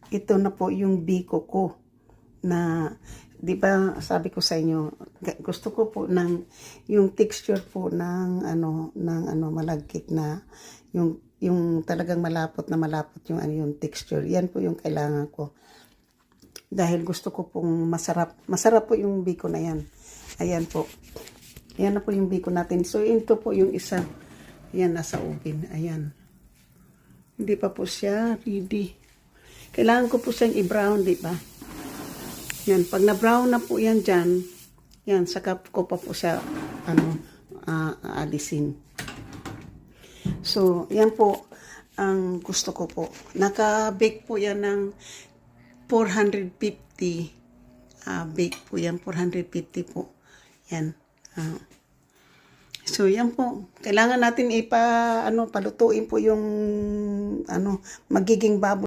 ito na po yung biko ko na, di ba sabi ko sa inyo, gusto ko po ng yung texture po ng malagkit na yung talagang malapot yung yung texture. Yan po yung kailangan ko. Dahil gusto ko pong masarap po yung biko na yan. Ayan po. Ayan na po yung biko natin. So ito po yung isa. Ayan, nasa oven. Ayan. Hindi pa po siya ready. Kailangan ko po siyang i-brown, di ba? Yan, pag na-brown na po yan dyan, yan, saka ko pa po siya, aalisin. So, yan po, ang gusto ko po. Naka-bake po yan ng 450. Bake po yan, 450 po. Yan. So, yan po. Kailangan natin palutuin po yung, magiging baboy.